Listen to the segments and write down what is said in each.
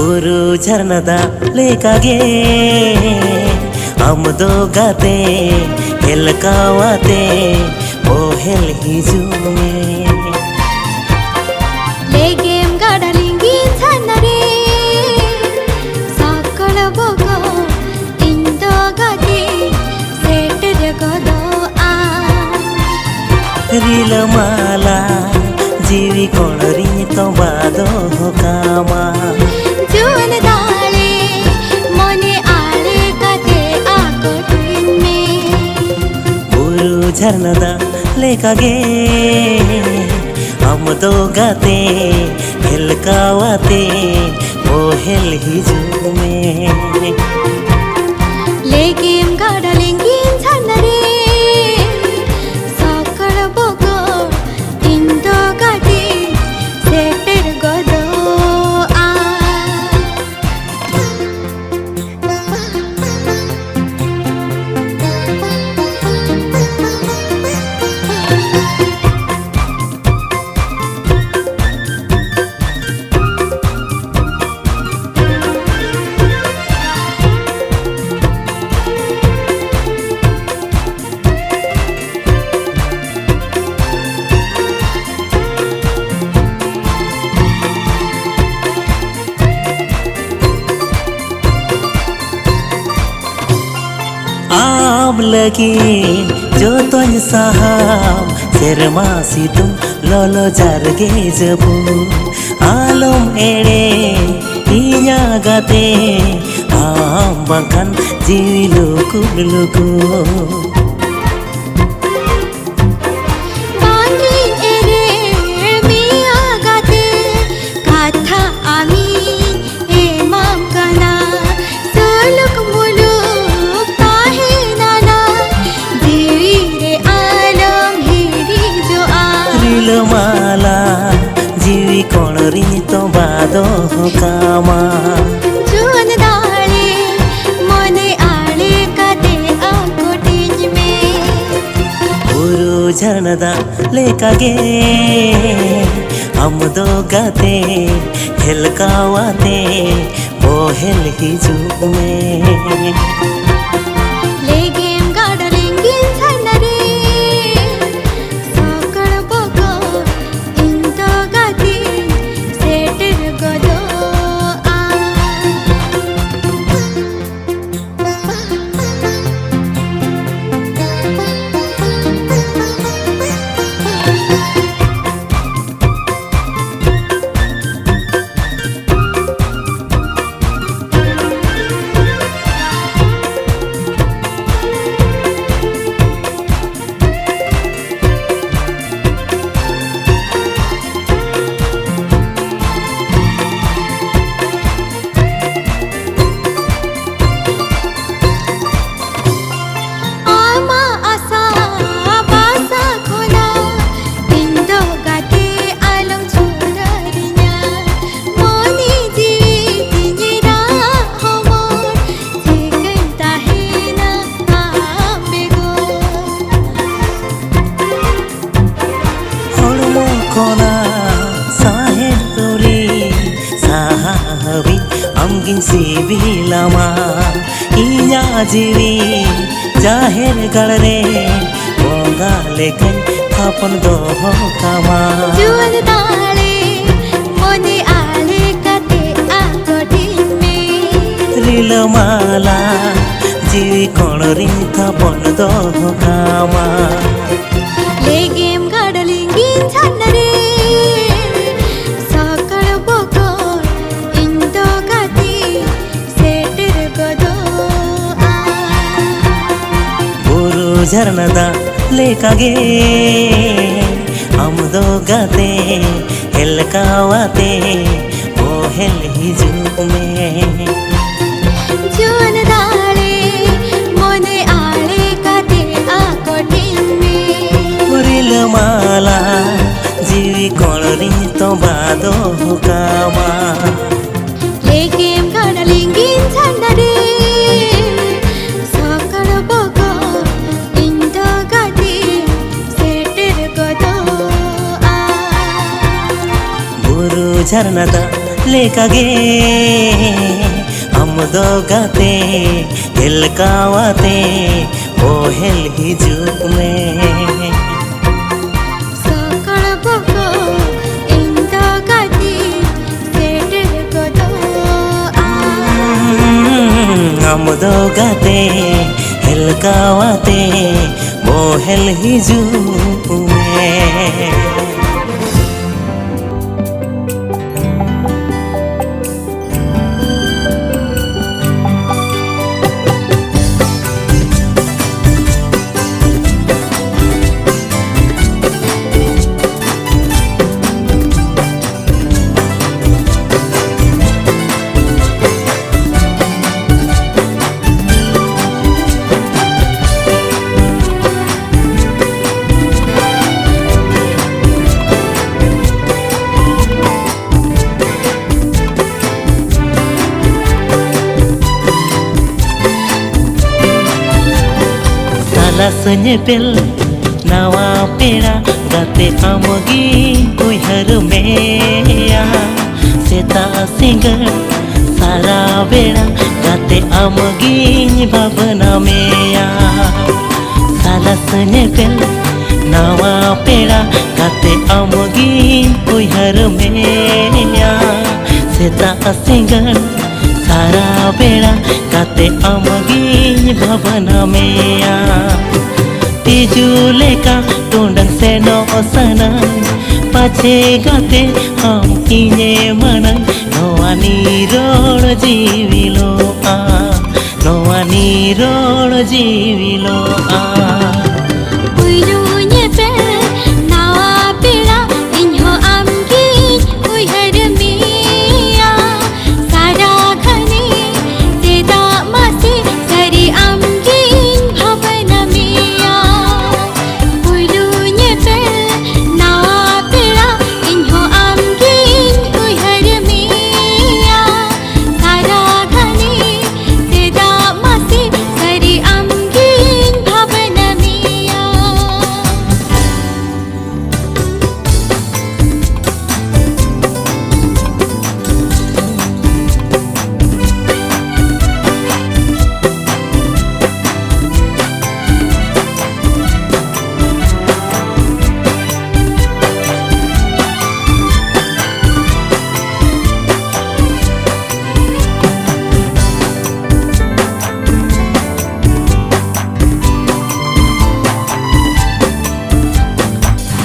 ಊರು ಝರ್ನದ ಲೇಕಾಗೆ ಆಮದೋ ಗಾತೆ ಹೆಲ್ಕಾವಾತೆ ಓ ಹೆಲ್ ಹಿಜುಮೆ ಲೇಗೇಮ್ ಗಡಲಿಂಗಿ ಝನ್ನರೆ ಸಾಕಳ ಬಗ ಇಂದೋ ಗಾತೆ ಸೇಟರ ಗದೋ ಆ ರಿಲಮಾಲಾ जीवी कोण री तो बादो कामा जून दाले मोने आले कते आकोटिन में ಊರು ಝರ್ನದ ಲೇಕಾಗೆ ಆಮದೋ ಗಾತೆ ಹೆಲ್ಕಾವಾತೆ ಓ ಹೆಲ್ ಹಿಜುಮೆ लेगेम गडलिंगी झನ್ನरे साकळ बग इंदो गाते सेटर गदो आ आम लगी जो तुझ साहब शर्मा सी तुम लोलो जारगे जबू आलम एड़े इया गाते आम बंकन जीवी लुकु लुकु बांगलिन एरे मिया गाते काथा आमी एमाम कना सलुक मुलुक ताहे नाना देवी रे आलम हेरी जो आ रिलमाला जीवी कोण री तो बादो कामा जून दाले मोने आले कते आकोटिन में ಊರು ಝರ್ನದ ಲೇಕಾಗೆ ಆಮದೋ ಗಾತೆ ಹೆಲ್ಕಾವಾತೆ ಓ ಹೆಲ್ ಹಿಜುಮೆ लेगेम गडलिंगी झನ್ನरे साकळ बग इंदो गाते सेटर गदो आ आमा आसा बासा खोना इंदो गाते आलम छोडरिnya मोनी जीवी तिनिरा हमर जेकन ताहेना आबेगो ಹೊಳಮೋ ಕೋನ ಸಾಹೆಡ್ ತೋರಿ ಸಾಹವಿ ಅಮ್ಗಿನ್ ಸಿಬಿಲಮಾ ಇಯಾ जीवी जाहेर गळरे ओगाले कೈ थापन दो कामा जून दाले मोने आले कते आकोटिन में रिलमाला जीवी कोण री थापन दो कामा लेगेम गडलिंगी झನ್ನरे साकळ बग इंदो गाते सेटर गदो आ ಊರು ಝರ್ನದ ಲೇಕಾಗೆ ಆಮದೋ ಗಾತೆ ಹೆಲ್ಕಾವಾತೆ ಓ ಹೆಲ್ ಹಿಜುಮೆ जून दाले मोने आले कते आकोटिन में रिलमाला जीवी कोण री तो बादो कामा लेगेम गडलिंगी झನ್ನरे साकळ बग इंदो गाते सेटर गदो आ ಊರು ಝರ್ನದ लेकागे आमदो गाते हेलकावाते बोहेल हिजुग में सकाळ बको इंदो गाते सेटेल गोदो आमदो गाते हेलकावाते बोहेल हिजुग में Senyepel nawa pera gate amagi uihar meya seta singer sara bera gate amagi bhavana meya sala senyepel nawa pera gate amagi uihar meya seta singer sara bera gate amagi bhavana meya तिजुले का टोंडंग से no सनंग पाछे गाते हम इने मनंग नोआनी रोड जीविलो आ नोआनी रोड जीविलो आ उइलु नेपे नावा पेड़ा इन्हो आमगी उइहर मिया सारा घने तेदा मासे सरी आमगी भवन मिया उइलु नेपे नावा पेड़ा इन्हो आमगी उइहर मिया सारा घने तेदा मासे सरी आमगी भवन मिया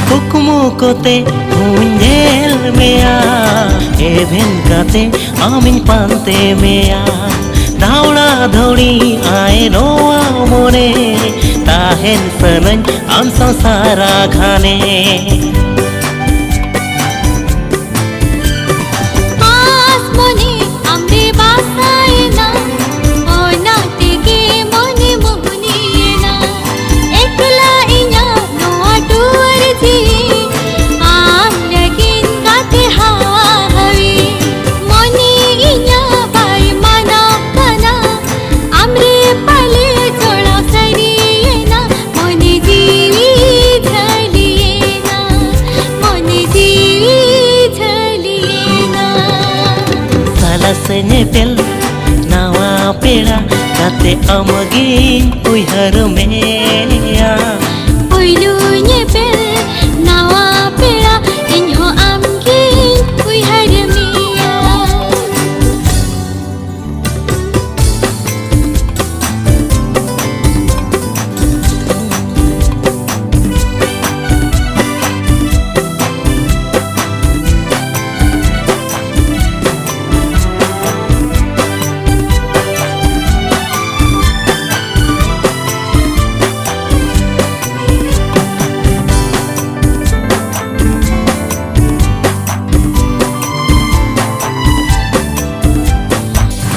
हुक्मु कोते हुंजेल मेया एभेन काते आमिन पांते मेया दावड़ा धौड़ी आए रोआ मोने ताहेन सनन आम संसारा खाने आसमने आमरे बासायना ओना तेगे मोने मोहनीना एकला इना नोआ टूर थी आम लगिन गाते हवा हवी मोने इना बाई माना कना आमरे पाले जोड़ा सरियेना मोने जीवी झलियेना मोने जीवी झलियेना साला senyepel nawa pera gate amagi uihar meya उइलु नेपे नावा पेड़ा इन्हो आमगी उइहर मिया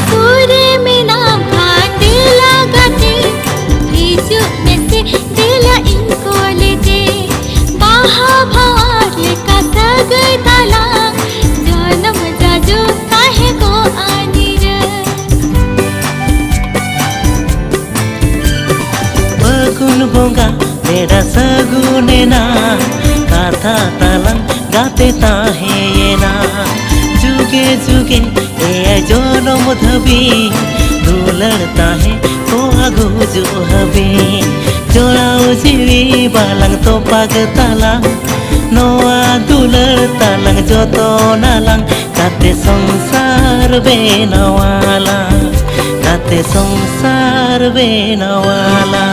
सूर्य में नाम खाते लगाते हिजु में से दिला इनको लेते बाहा भार का सग ताला जन्म जाजो काहे को आनिर Bagun bonga beda sagune na katha talang gate tahena जुगे जुगे ए जनम धबी दुलड़ता है तो आगो जो हबे जोड़ाओ जीवी बालंग तो पागताला नोआ दुलड़तालंग जो तो नालंग काते संसार बेनावाला काते संसार बेनावाला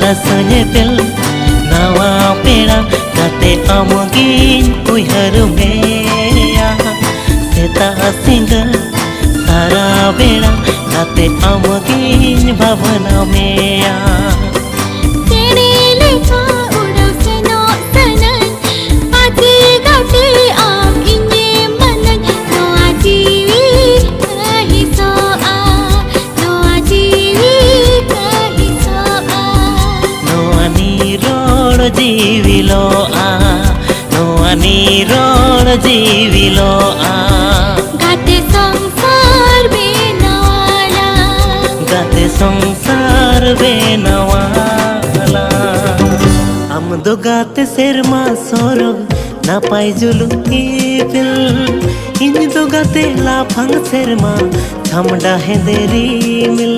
Rasanya pel nawa pera kate amogin uyhar meya seta singa sara bera kate amogin bhavana meya tere lekha udav seno sanan aji gate am inye manan no ajivi kahi so a no ajivi kahi so a जीविलो आ नोआनी रोड जीविलो आ गाते संसार बेनवाला गाते संसार बेनवाला हम दो गाते सेरमा सोरग ना पाई जुलु इपिल इन दो गाते लाफंग सेरमा थमडा है देरी मिल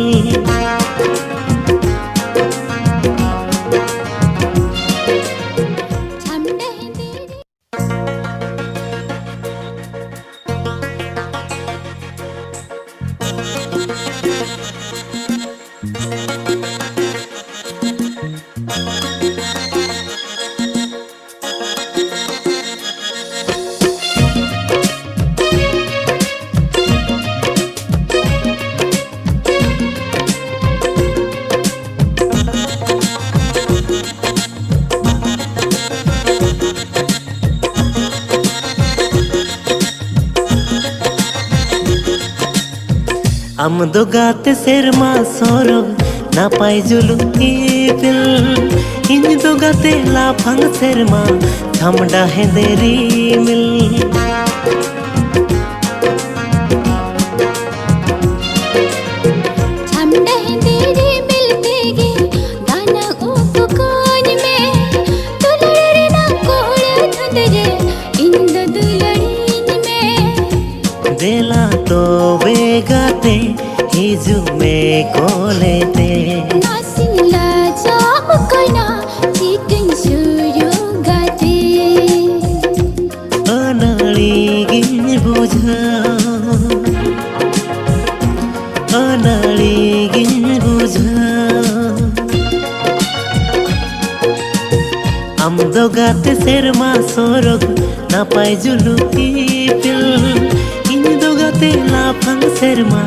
हम दो गाते सेरमा सोरग ना पाई जुलु इपिल इन दो गाते लाफंग सेरमा थमडा है देरी मिल थमडा है देरी मिल बेगे गाना उपकोन में दुलड़े ना कोड़ थंदरे इन दो दुलड़ीन में देला तो बेगाते हिजु में कोलेते नासिला जाम कोना चिकन शुरू गाते अनाड़ी गिन बुझा अनाड़ी गिन बुझा हम दो गाते सेरमा सोरग ना पाई जुलु इपिल इन दो गाते लाफंग सेरमा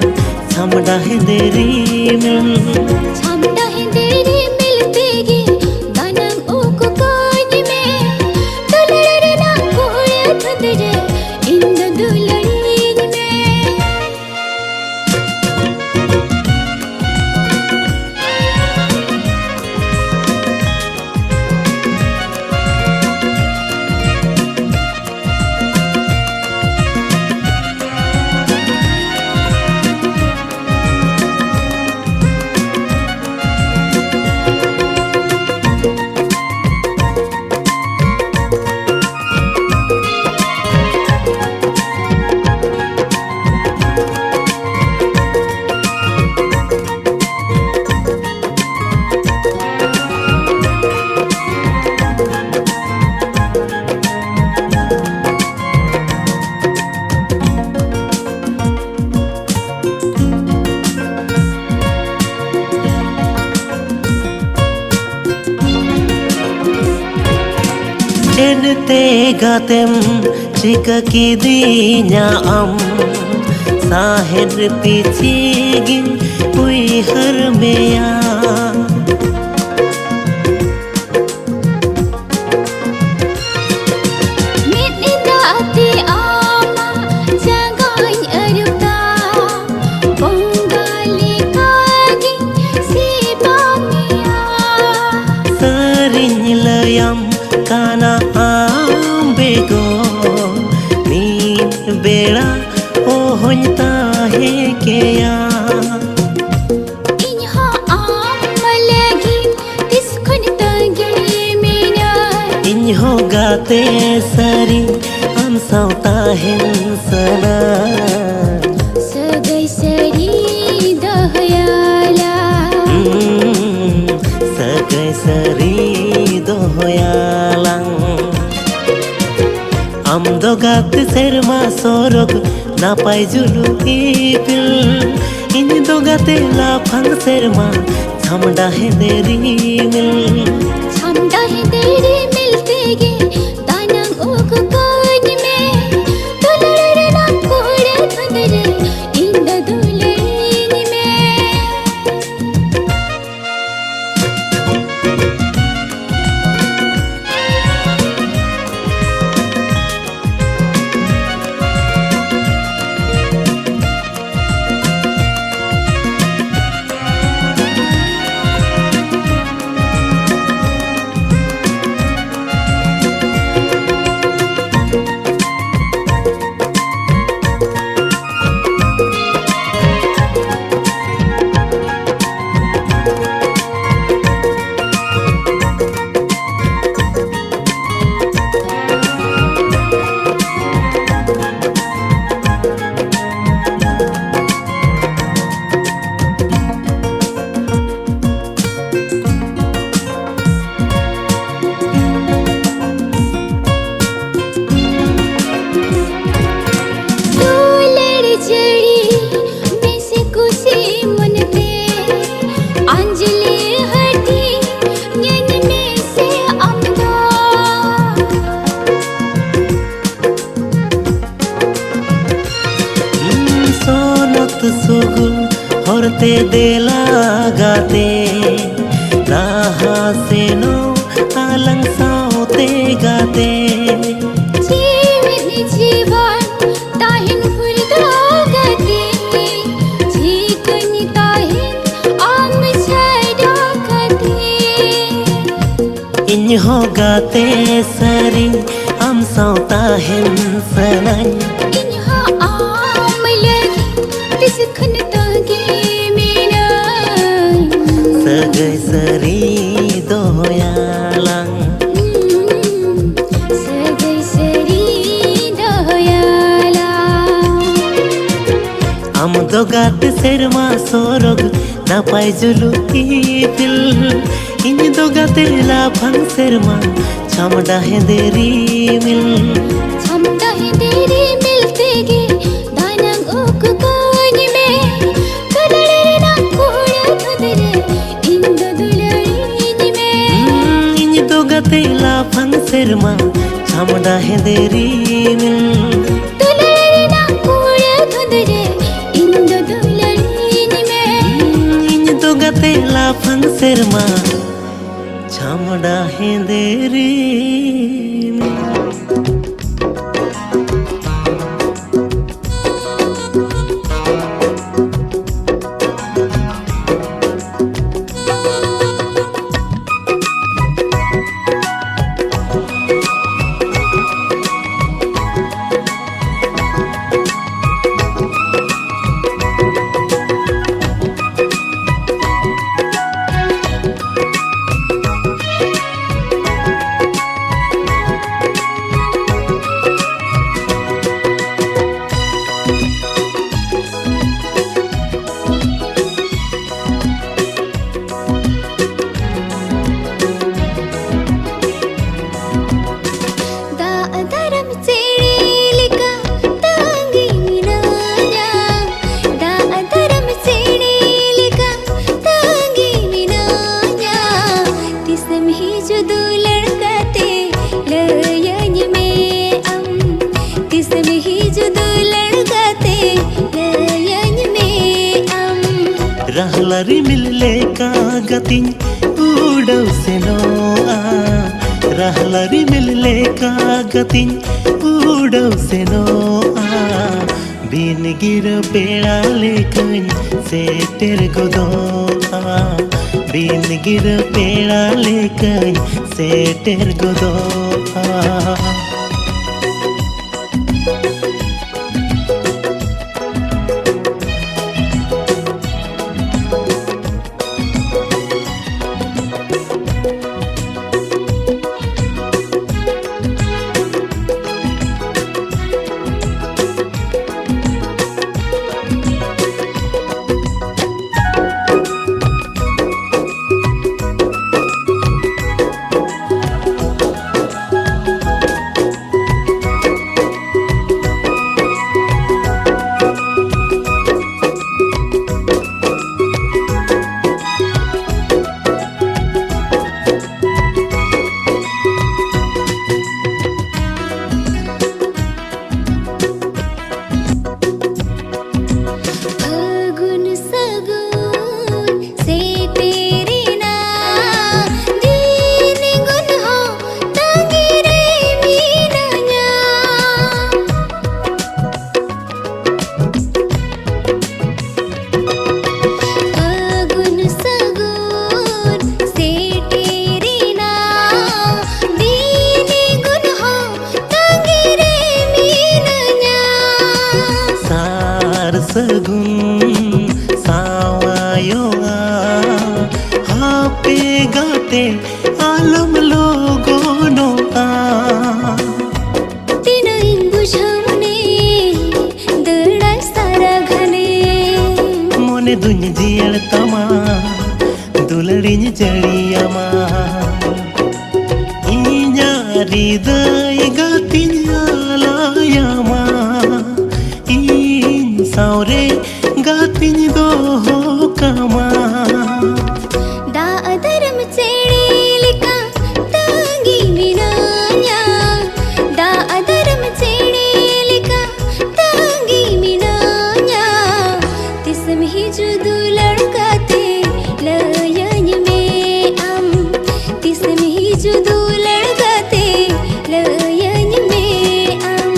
थमडा है देरी मिल थमडा है देरी मिल बेगे गाना उपकोन में दुलड़े ना कोड़ थंदरे इन दो दुलड़ीन में Ente gatem chika kidinya am sahir pichigin ui har meya kana ambego ni बेड़ा ओ होኝ ताहे केया इन्हा आम लगी तिसखन तंगे मेना इन्हो गाते सरी हम सावता हिंसना सगै सरी दहयाला सगै सरी दोहयालां am do gat serma sorok napai julu ipil ini do gate la phang serma chamda he deri mil छमड़ा है तेरे मिलते गे दानंग ओक कान में दुलड़े ना कोड़े धुंधरे इंद दुलड़ीन में सुगु होरते देला गाते राहा से नो आलंग साउते गाते जीवन जीवन ताहिन फुलदा गाते जीकनी ताहिन आम छाड़ा गाते इन्हो गाते सरी हम साउता हिंसनाई इन्हा आम लगी तिसखन तंगे मेना सगै सरी दोहयालां सगै सरी दहयाला am do gat serma sorok napai julu ipil ini do gate la phang serma chamda he deri mil छमड़ा है तेरे मिलते गे दानंग ओक कान में दुलड़े ना कोड़े धुंधरे इंद दुलड़ीन में ini do gate la phang serma chamda he deri mil दुलड़े ना कोड़े धुंधरे इंद दुलड़ीन में ini do gate la phang serma chamda he deri mil रहलरी मिलले का गतिन उड़व से नोआ रहलरी मिलले का गतिन उड़व से नोआ बिन गिर पेड़ा लेकन से तेर गोदोआ बिन गिर पेड़ा लेकन से तेर गोदोआ sagun sawayoa hape gate alam logono a tinain bujhamne dardai sara ghane mone duny jiyal tama duladiñ jariyama inya riday gatiñ alayama in saure gatiñ doho kama da adaram chelika tangi minanya da adaram chelika tangi minanya tisme hi judu ladka te layan mein am tisme hi judu ladka te layan mein am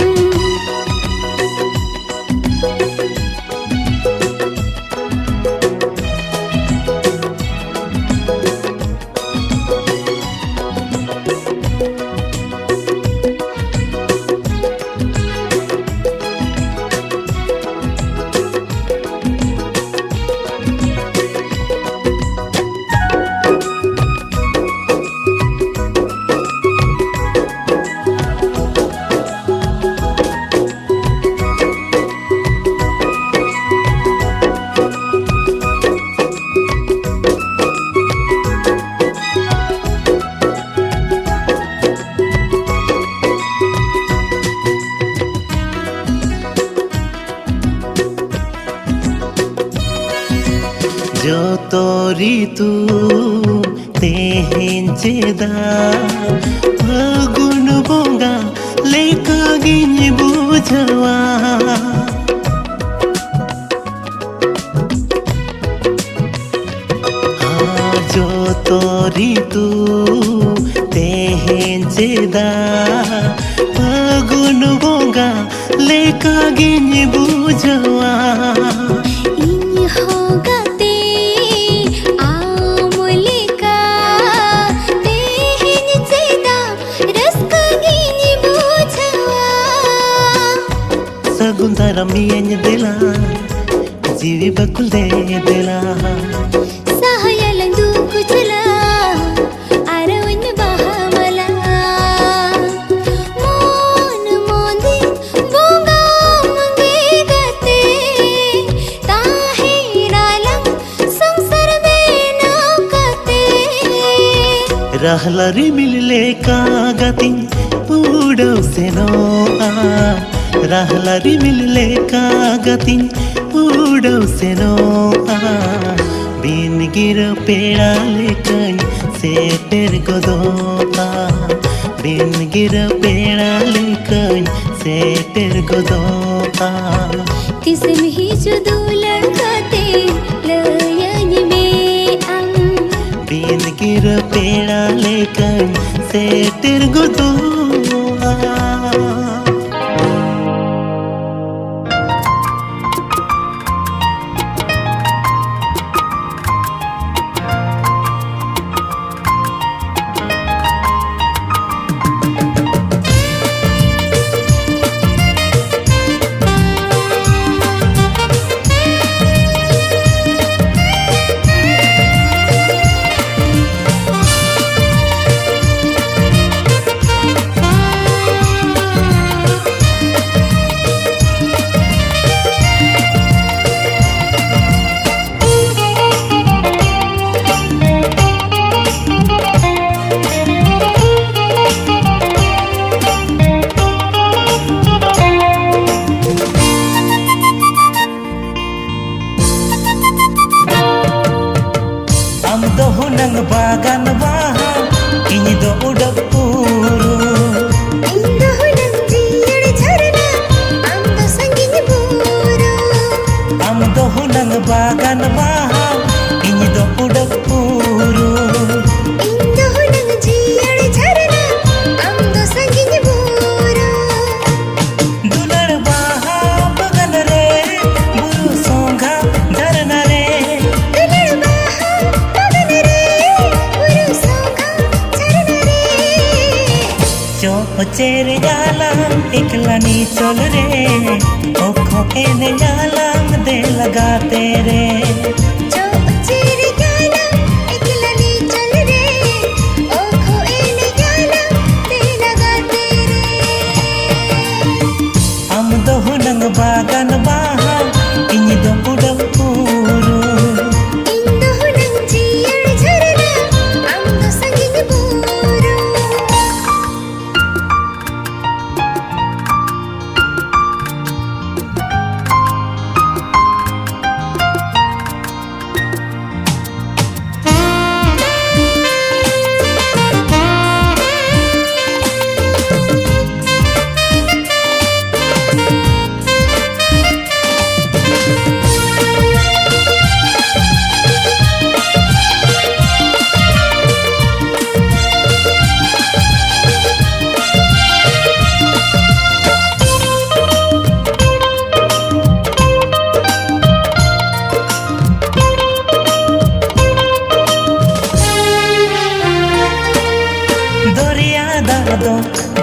joto ritu tehen cheda fagun bonga leka giñ bujawa joto ritu tehen cheda fagun bonga leka giñ bujawa इन होगा ते आमुलिका तेहिन चेदा Ruska गिनी बुझवा sagun miyeñ dela jivi bakul de dela सहायलंदू कुचला urban बहामला मोन मोंदी बोंगा मंगे गते ताहिरालम संसार में नौकते rahla ri mille ka gatin pudau seno a rahla ri mille ka gatin pudau seno a bin gir peda lekai seter godoa bin gir peda lekai seter godoa तिसमें ही जुदू लड़का ते lion में am bin gir peda lekai seter godoa चेरे जालाम एकला नी चल रे ओखो एने जालाम दे लगा तेरे चेरे जालाम एकला नी चल रे ओखो एने जालाम दे लगा तेरे आम दो हुनंग बागान बाहा इन दो उड़प पूरू इन दो हुनंग जियर झरना आम दो संगिन पूरू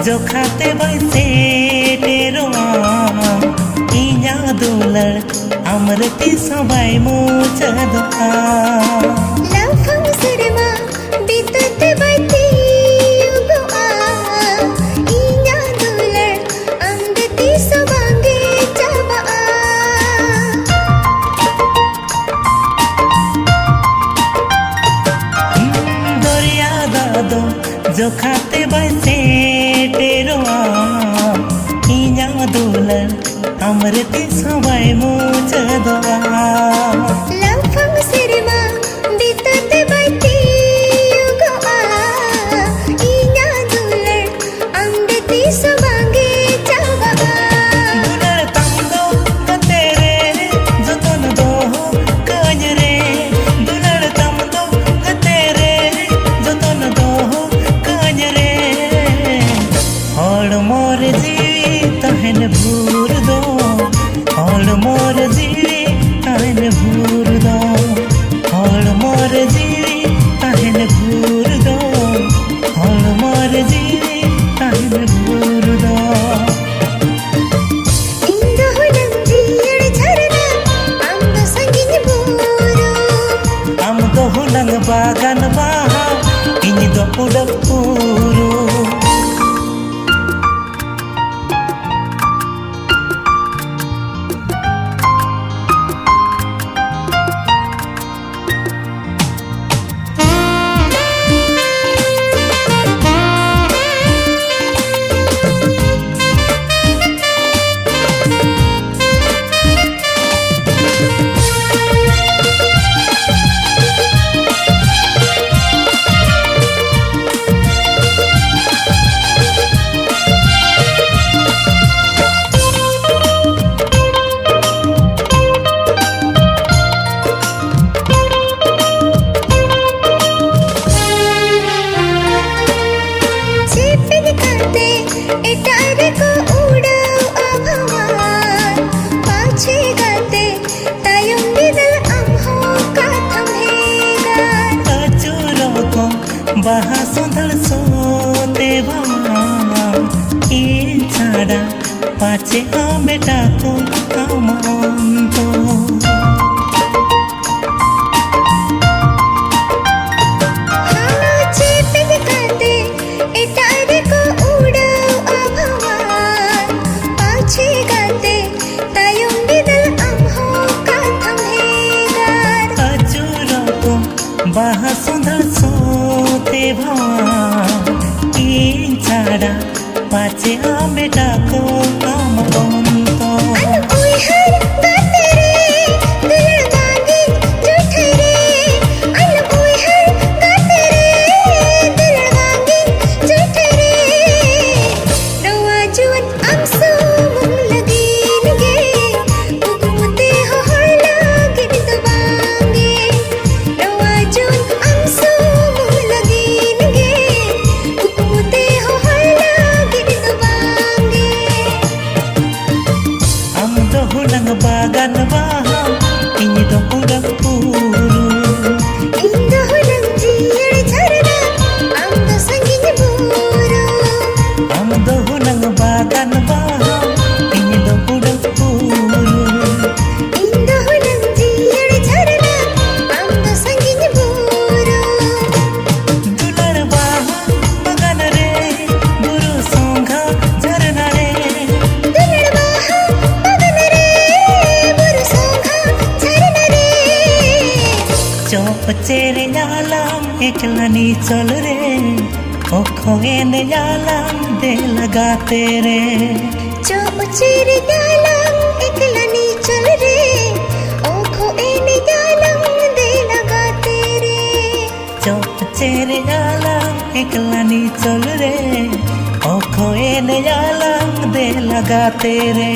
जो खाते बैसे तेरोआ इन्या दुलर अमृति सबाई मोचा दोआ लफंग सिरमा बीतते बैती युगोआ इन्या दुलर अमृति सबांगे चाबा दरिया दादो जो खाते बैसे तेरोआ इन्या दुलर अमृति सबाई मोचा दोआ लफंग सिरमा बीतते बैती युगोआ इन्या दुलर अमृति सबांगे चाबा दुलर तंदो तेरे जो तन दो काजरे दुलर तंदो तेरे जो तन दो काजरे और मोर जीवी तहन भूर दो और मोर जीवी तहन भूर दो और मोर जीवी तहन भूर दो और मोर जीवी तहन भूर दो इन दो हुनंग जियर झरना आम दो संगिन पूरू आम दो हुनंग बागान बाहा इन दो उड़प पूरू इटारे को उड़ाओ आभवान पाछे गाते तायुम बिदल अम्हो का थमेगा अचूरो को बहा सुंदर सोते भवा ये छाड़ा पाछे आ बेटा को कामान तो इटारे को उड़ाओ आभवान पाछे गाते तायुम बिदल अम्हो का थमेगा अचूरो को बहा सुंदर सोते भवा ये छाड़ा पाछे आ बेटा को कामान तो ओए हर गाते रे दुलड़ गांगे जुठे रे अन ओए हर गाते रे दुलड़ गांगे जुठे रे रवा जुवन अमसो मुंग लगीन गे हुकुमते हो हर लागिन दबांगे रवा जुवन अमसो मुंग लगीन गे हुकुमते हो हर लागिन दबांगे एकला नी चल रे ओखो एने जालम दे लगा तेरे चुप चेरे जालम एकला नी चल रे ओखो एने जालम दे लगा तेरे चुप चेरे जालम एकला नी चल रे ओखो एने जालम दे लगा तेरे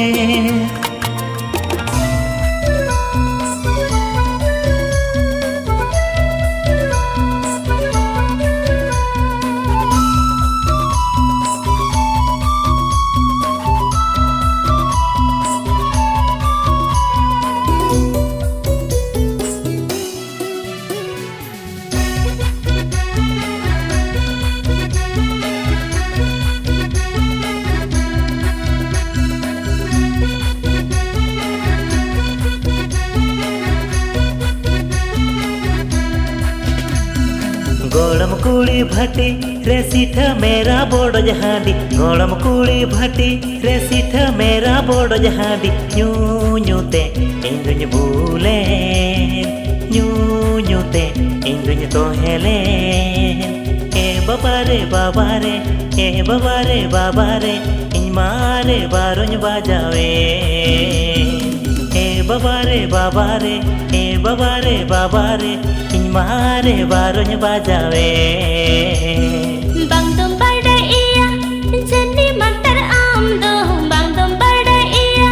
गोड़म कुड़ी भटी रे सीठ मेरा बोड़ो जहाडी गोड़म कुड़ी भटी रे सीठ मेरा बोड़ो जहाडी न्यू न्यूते इंदुñ भूले न्यू ते इंदुñ तो हेले ए बाबा रे ए बाबा रे इन मारे बारुñ बाजावे ए बाबा रे ए बाबा रे इन मारे बारुñ बाजावे bang dum bada iya jani mantar am do bang dum bada iya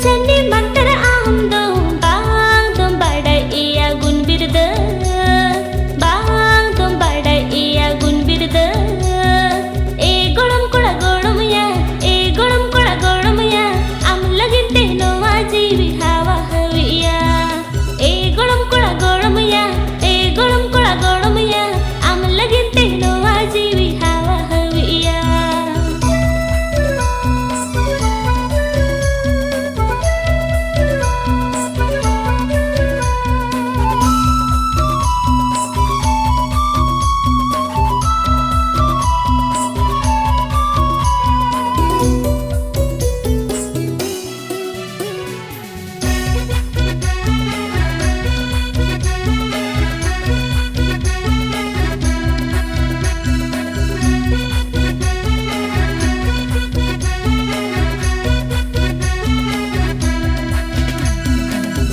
jani mantar am do bang dum bada iya gun birda bang dum bada iya gun birda e golum kula golum ya am laginte no aji vi hawa hawiya e golum kula golum ya am laginte no aji vi hawa hawiya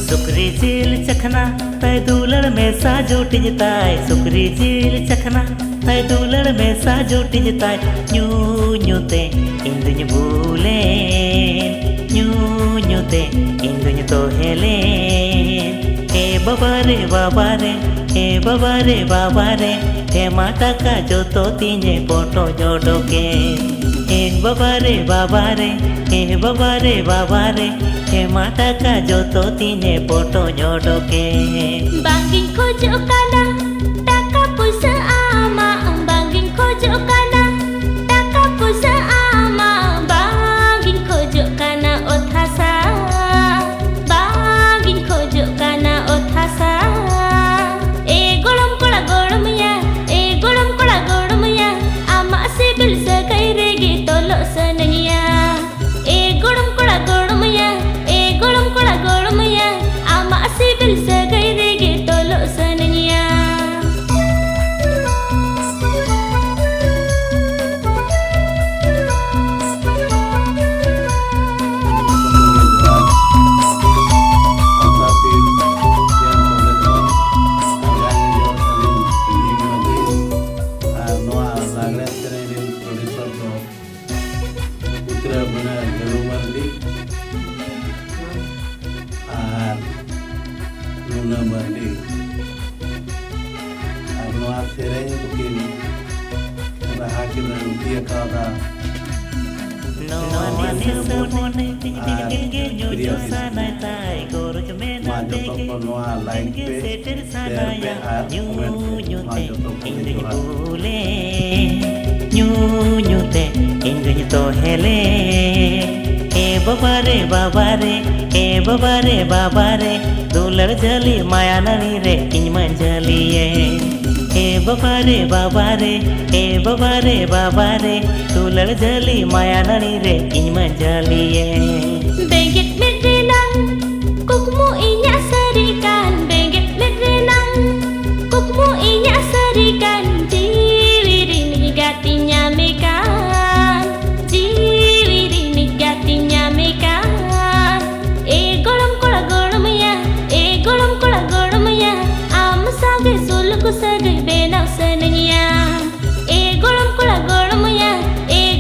Sukhri झील चखना तय दूलड़ में सा जोटी जताए सुखरी झील चखना तय दूलड़ में सा जोटी जताए न्यू ते इंदुñ भूले न्यू ते इंदुñ तो हेले ए बाबा रे हे माता का जो तो तीने पोटो जोड़ो के ए बाबा रे हे बाबा रे हे माता का जो तो तीने पोटो जोड़ो के bangin khojo kana taka puisa ama bangin khojo kana taka puisa ama bangin khojo kana othasa bangin khojo kana othasa e golum kula golum ya ama sibil sakai rege tolo sanaya e golum kula golum ya ama sibil sakai rege tolo sanaya new ते इंदुñ तो हेले ए बाबा रे दूलड़ जली माया ननी रे इन मंजलिए ए बाबा रे दूलड़ जली माया ननी रे इन मंजलिए Benggit medrenang kukmu inya serikan Benggit medrenang kukmu inya serikan nyame kan jiwi rini gati nyame kan golom kola golom ya golom kola golom ya am sage sulku sagai benau senenya golom kola golom ya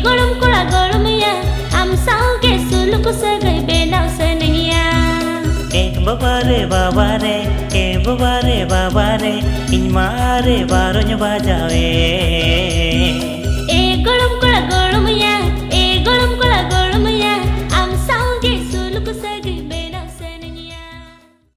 golom kola golom ya am sage sulku sagai benau senenya बाबा रे इन मारे बारों बाजावे